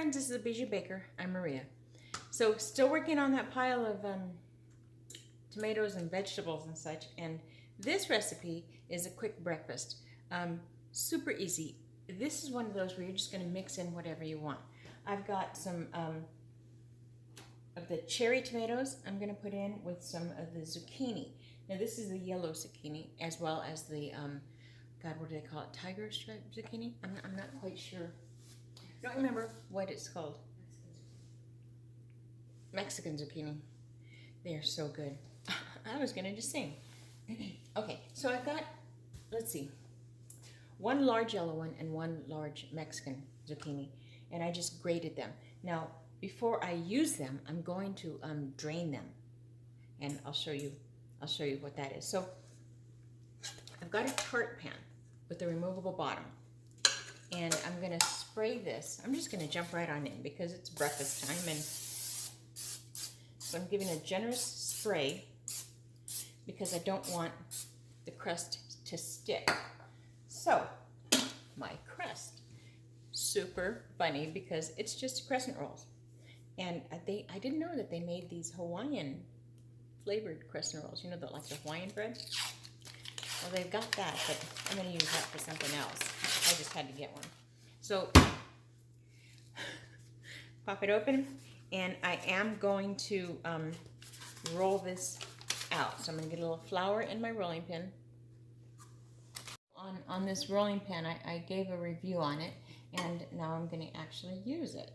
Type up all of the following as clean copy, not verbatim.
friends, this is the Bijou Baker. I'm Maria. So still working on that pile of tomatoes and vegetables and such, and this recipe is a quick breakfast. Super easy. This is one of those where you're just going to mix in whatever you want. I've got some of the cherry tomatoes I'm going to put in with some of the zucchini. Now this is the yellow zucchini, as well as the, God, what do they call it? Tiger stripe zucchini? I'm not quite sure. I don't remember what it's called. Mexican zucchini. They are so good. I was going to just sing. Okay, so I've got, let's see, one large yellow one and one large Mexican zucchini, and I just grated them. Now, before I use them, I'm going to drain them, and I'll show you what that is. So I've got a tart pan with a removable bottom, and I'm going to spray this. I'm just going to jump right on in because it's breakfast time, and so I'm giving a generous spray because I don't want the crust to stick. So my crust, super funny because it's just crescent rolls. And I didn't know that they made these Hawaiian flavored crescent rolls, you know, like the Hawaiian bread. Well, they've got that, but I'm going to use that for something else. I just had to get one. So pop it open, and I am going to roll this out. So I'm going to get a little flour in my rolling pin. On this rolling pin, I gave a review on it, and now I'm going to actually use it.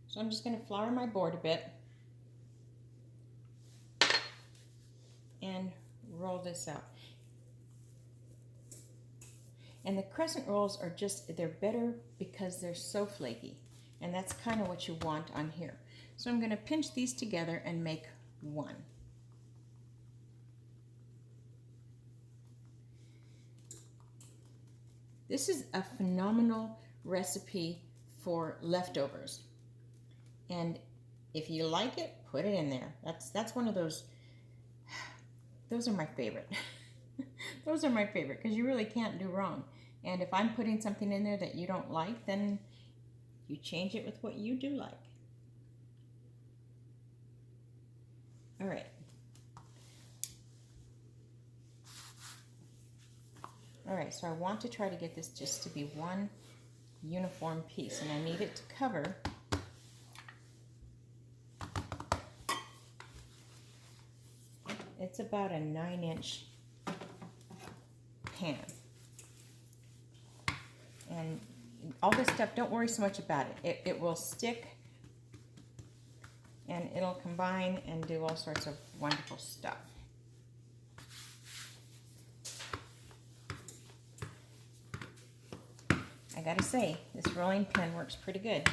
So I'm just going to flour my board a bit and roll this out. And the crescent rolls are just, they're better because they're so flaky. And that's kind of what you want on here. So I'm going to pinch these together and make one. This is a phenomenal recipe for leftovers. And if you like it, put it in there. That's one of those are my favorite. Those are my favorite because you really can't do wrong. And if I'm putting something in there that you don't like, then you change it with what you do like. All right. All right, so I want to try to get this just to be one uniform piece, and I need it to cover it's about a 9-inch pan. And all this stuff, don't worry so much about it. It will stick, and it'll combine and do all sorts of wonderful stuff. I gotta say, this rolling pin works pretty good.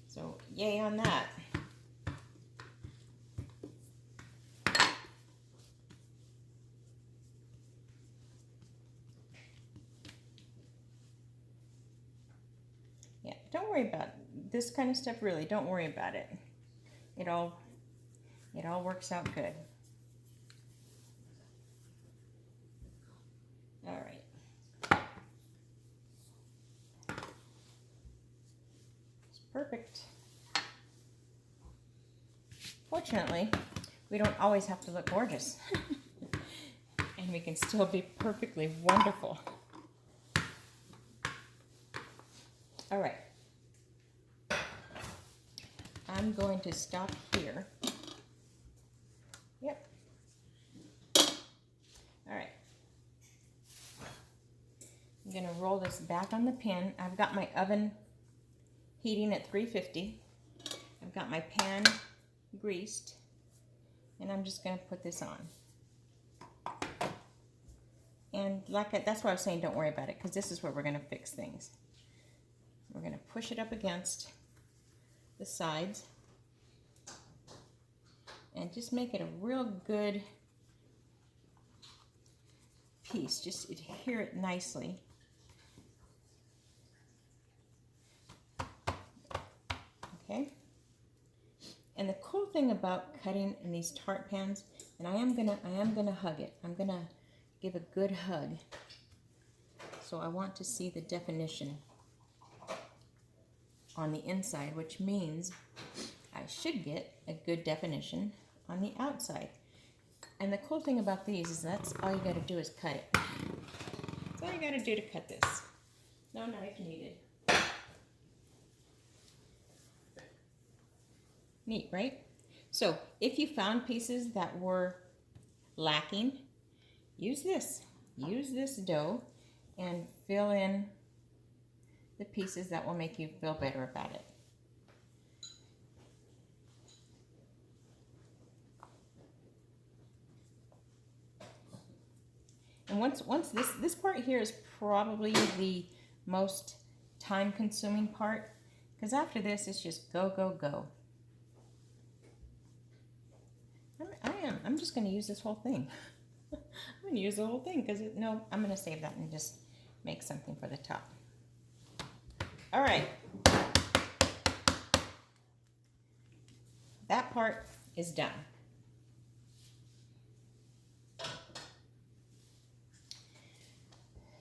So yay on that. Yeah, don't worry about this kind of stuff, really. Don't worry about it. It all works out good. All right. It's perfect. Fortunately, we don't always have to look gorgeous. And we can still be perfectly wonderful. All right. I'm going to stop here. Yep. All right. I'm going to roll this back on the pan. I've got my oven heating at 350. I've got my pan greased, and I'm just going to put this on. And that's why I was saying don't worry about it, because this is where we're going to fix things. We're going to push it up against the sides and just make it a real good piece. Just adhere it nicely. Okay. And the cool thing about cutting in these tart pans, and I am gonna hug it. I'm gonna give a good hug. So I want to see the definition on the inside, which means I should get a good definition on the outside. And the cool thing about these is that's all you got to do is cut it. That's all you got to do to cut this. No knife needed. Neat, right? So if you found pieces that were lacking, use this. Use this dough and fill in the pieces that will make you feel better about it. And once this part here is probably the most time-consuming part, because after this it's just go, go, go. I'm just going to use this whole thing. I'm going to use the whole thing because no, I'm going to save that and just make something for the top. All right. That part is done.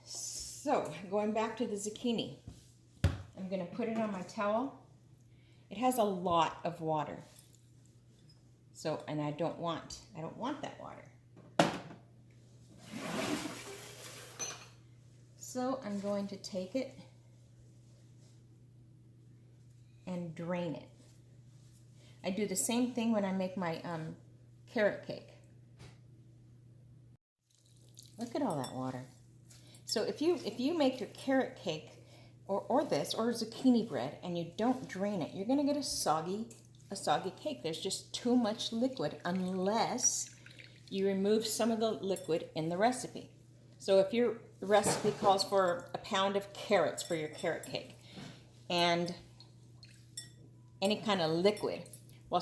So, going back to the zucchini, I'm going to put it on my towel. It has a lot of water. So, and I don't want that water. So, I'm going to take it and drain it. I do the same thing when I make my carrot cake. Look at all that water. So if you make your carrot cake or zucchini bread and you don't drain it, you're gonna get a soggy cake. There's just too much liquid unless you remove some of the liquid in the recipe. So if your recipe calls for a pound of carrots for your carrot cake and any kind of liquid, well,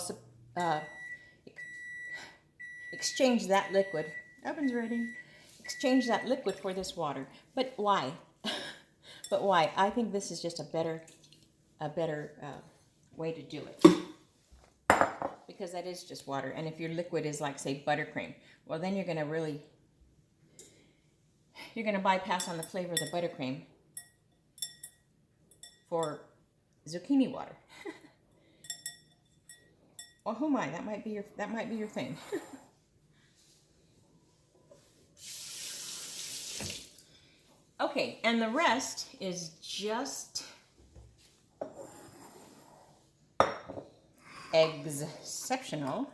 exchange that liquid. Oven's ready. Exchange that liquid for this water. But why? But why? I think this is just a better way to do it. Because that is just water. And if your liquid is like, say, buttercream, well, then you're going to bypass on the flavor of the buttercream for zucchini water. Well, who am I? That might be your thing. Okay, and the rest is just exceptional.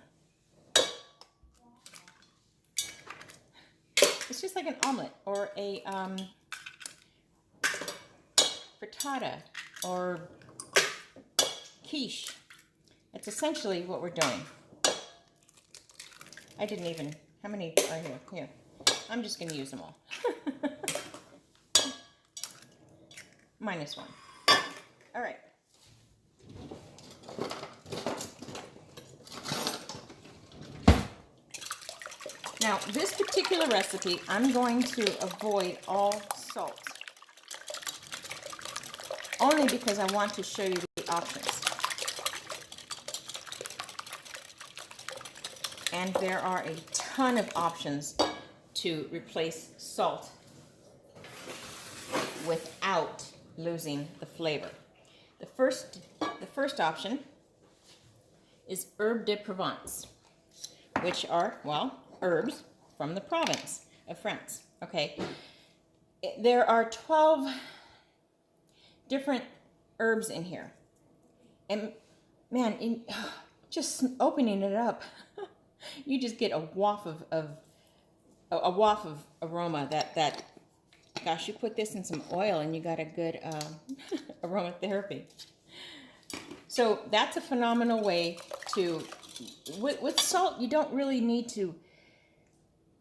It's just like an omelet or a frittata or quiche. It's essentially what we're doing. I didn't even, how many are here? Here. I'm just going to use them all. Minus one. All right. Now, this particular recipe, I'm going to avoid all salt. Only because I want to show you the options. And there are a ton of options to replace salt without losing the flavor. The first option is herbe de Provence, which are, well, herbs from the province of France. Okay, there are 12 different herbs in here, and man, just opening it up, you just get a waft of aroma that gosh, you put this in some oil and you got a good aromatherapy. So that's a phenomenal way to, with salt, you don't really need to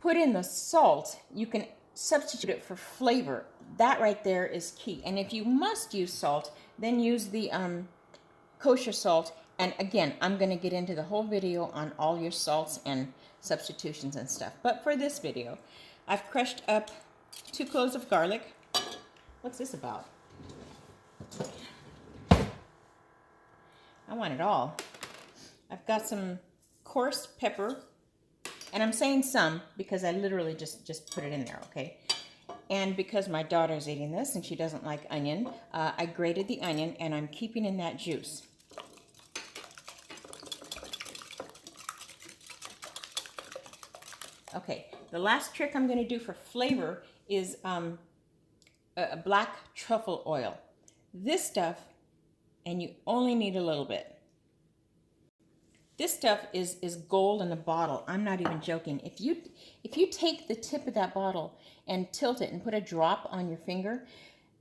put in the salt. You can substitute it for flavor. That right there is key. And if you must use salt, then use the kosher salt. And again, I'm going to get into the whole video on all your salts and substitutions and stuff. But for this video, I've crushed up 2 cloves of garlic. What's this about? I want it all. I've got some coarse pepper, and I'm saying some because I literally just put it in there, okay? And because my daughter's eating this and she doesn't like onion, I grated the onion and I'm keeping in that juice. Okay, the last trick I'm going to do for flavor is a black truffle oil. This stuff, and you only need a little bit. This stuff is gold in a bottle. I'm not even joking. If you take the tip of that bottle and tilt it and put a drop on your finger,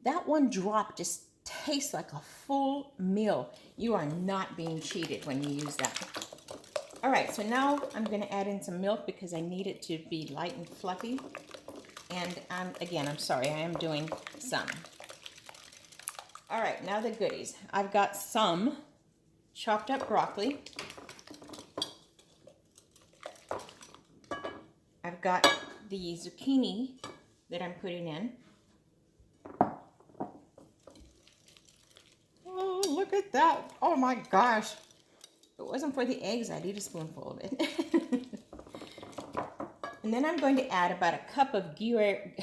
that one drop just tastes like a full meal. You are not being cheated when you use that. All right, so now I'm going to add in some milk because I need it to be light and fluffy. And again, I'm sorry, I am doing some. All right, now the goodies. I've got some chopped up broccoli. I've got the zucchini that I'm putting in. Oh, look at that. Oh my gosh. If it wasn't for the eggs, I'd eat a spoonful of it. And then I'm going to add about a cup of Gruyere,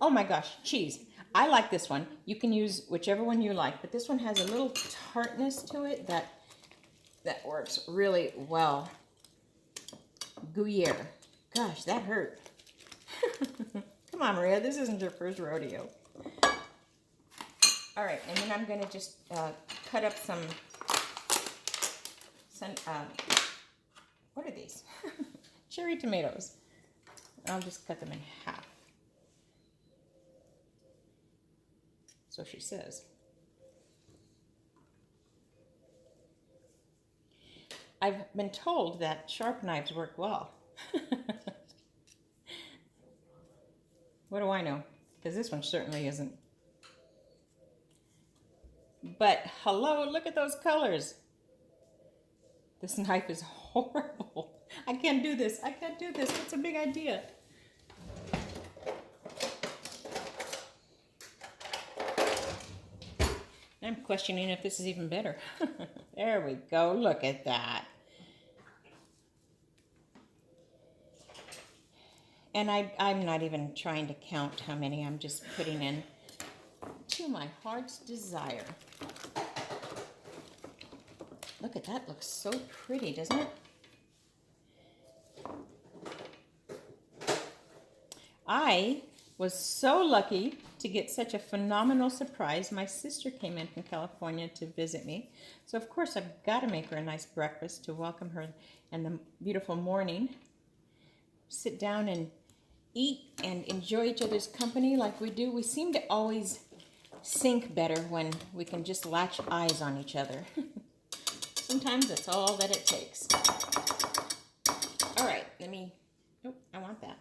oh my gosh, cheese. I like this one. You can use whichever one you like, but this one has a little tartness to it that works really well. Gruyere. Gosh, that hurt. Come on, Maria, this isn't your first rodeo. All right, and then I'm going to just cut up some what are these? Cherry tomatoes. I'll just cut them in half. So she says. I've been told that sharp knives work well. What do I know? Because this one certainly isn't. But hello, look at those colors. This knife is horrible. I can't do this. I can't do this. It's a big idea. I'm questioning if this is even better. There we go. Look at that. And I'm not even trying to count how many. I'm just putting in to my heart's desire. Look at that. Looks so pretty, doesn't it? I was so lucky to get such a phenomenal surprise. My sister came in from California to visit me. So, of course, I've got to make her a nice breakfast to welcome her in the beautiful morning. Sit down and eat and enjoy each other's company like we do. We seem to always sync better when we can just latch eyes on each other. Sometimes that's all that it takes. All right, oh, I want that.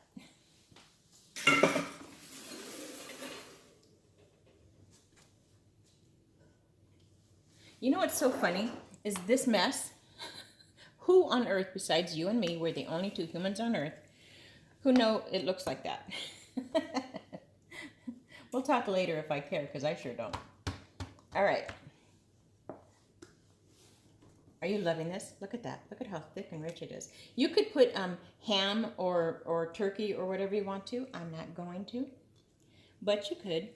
You know what's so funny is this mess. Who on earth besides you and me, we're the only two humans on earth who know it looks like that. We'll talk later if I care, because I sure don't. All right. Are you loving this? Look at that. Look at how thick and rich it is. You could put ham or turkey or whatever you want to. I'm not going to, but you could.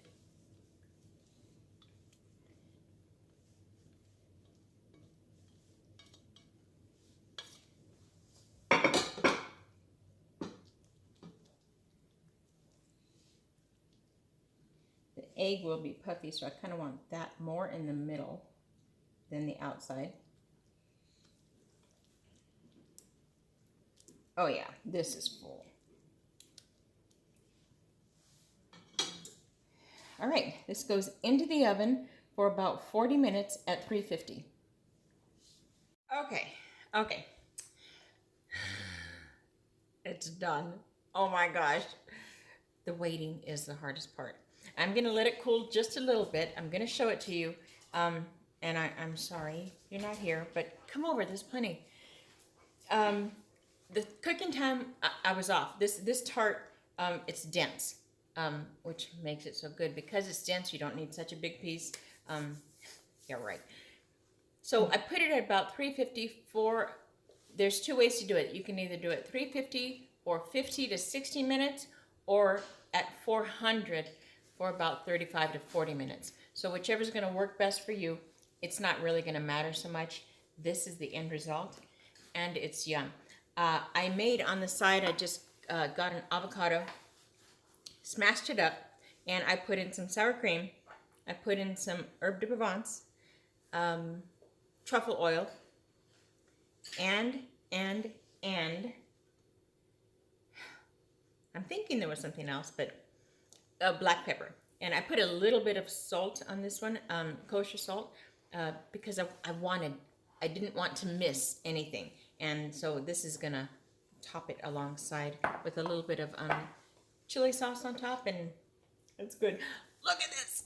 The egg will be puffy, so I kind of want that more in the middle than the outside. Oh yeah, this is full. All right, this goes into the oven for about 40 minutes at 350. Okay. It's done. Oh my gosh. The waiting is the hardest part. I'm gonna let it cool just a little bit. I'm gonna show it to you. And I'm sorry you're not here, but come over, there's plenty. The cooking time, I was off. This tart, it's dense, which makes it so good. Because it's dense, you don't need such a big piece. Yeah, right. So I put it at about 350 for, there's two ways to do it. You can either do it 350 or 50 to 60 minutes, or at 400 for about 35 to 40 minutes. So whichever's going to work best for you. It's not really going to matter so much. This is the end result, and it's yum. I made on the side, I just got an avocado, smashed it up, and I put in some sour cream. I put in some herbe de Provence, truffle oil, and I'm thinking there was something else, but black pepper. And I put a little bit of salt on this one, kosher salt, because I didn't want to miss anything. And so this is gonna top it alongside with a little bit of chili sauce on top, and it's good. Look at this.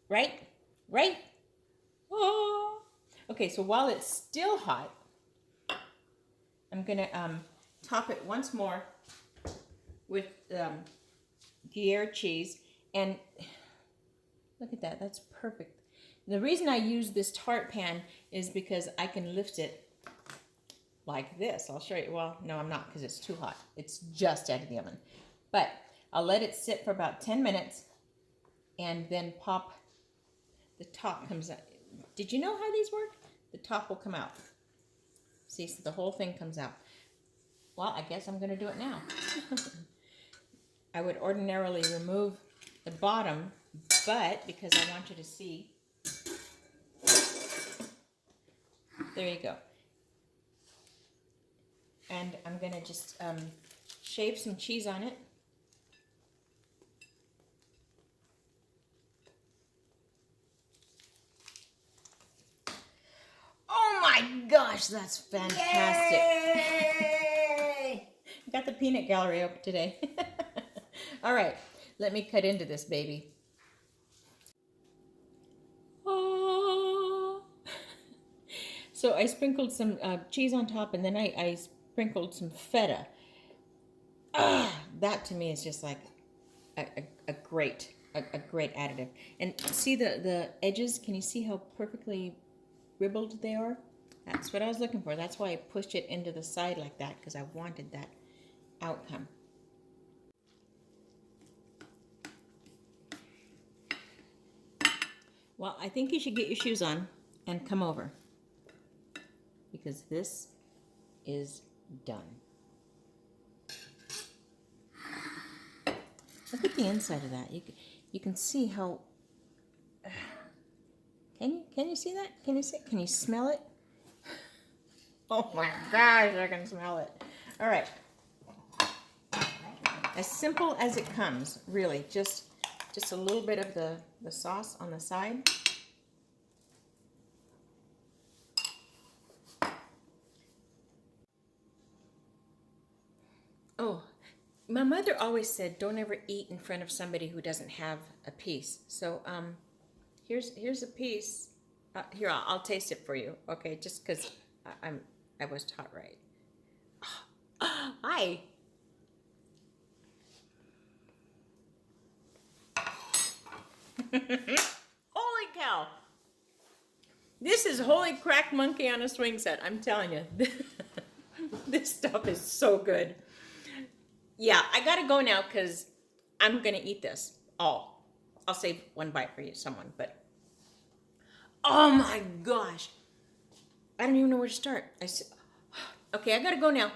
Right? Right? Oh. Okay, so while it's still hot, I'm gonna top it once more with Gruyere cheese, and look at that, that's perfect. The reason I use this tart pan is because I can lift it like this. I'll show you. Well, no, I'm not, because it's too hot. It's just out of the oven. But I'll let it sit for about 10 minutes and then pop. The top comes out. Did you know how these work? The top will come out. See, so the whole thing comes out. Well, I guess I'm going to do it now. I would ordinarily remove the bottom, but because I want you to see, there you go. And I'm going to just shave some cheese on it. Oh my gosh, that's fantastic. Yay! Got the peanut gallery open today. All right, let me cut into this baby. Oh. So I sprinkled some cheese on top, and then I sprinkled some feta. That to me is just like a great additive. And see the edges? Can you see how perfectly ribbled they are? That's what I was looking for. That's why I pushed it into the side like that, because I wanted that outcome. Well, I think you should get your shoes on and come over, because this is done. Look at the inside of that. You can see how. Can you see that? Can you smell it? Oh my gosh, I can smell it. All right. As simple as it comes, really. Just a little bit of the sauce on the side. Oh, my mother always said, don't ever eat in front of somebody who doesn't have a piece. So here's a piece. Here, I'll taste it for you. Okay, just because I was taught right. Hi. Holy cow. This is holy crack monkey on a swing set. I'm telling you. This stuff is so good. Yeah, I gotta go now because I'm gonna eat this all. I'll save one bite for you, someone, but oh my gosh. I don't even know where to start. Okay, I gotta go now.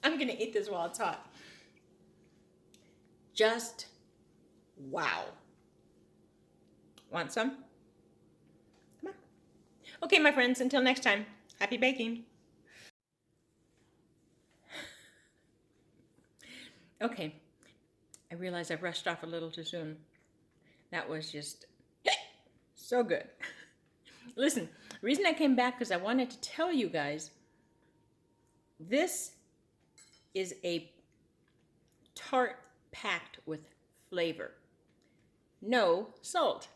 I'm gonna eat this while it's hot. Just wow. Want some? Come on. Okay, my friends, until next time, happy baking. Okay, I realize I rushed off a little too soon. That was just so good. Listen, the reason I came back because I wanted to tell you guys, this is a tart packed with flavor. No salt.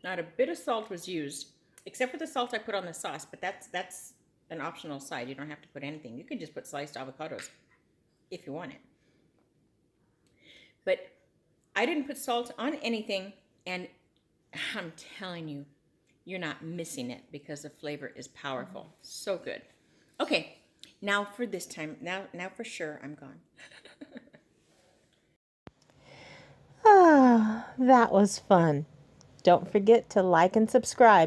Not a bit of salt was used, except for the salt I put on the sauce, but that's an optional side. You don't have to put anything. You can just put sliced avocados if you want it. But I didn't put salt on anything, and I'm telling you, you're not missing it because the flavor is powerful. So good. Okay, Now for this time. Now for sure, I'm gone. Ah, that was fun. Don't forget to like and subscribe.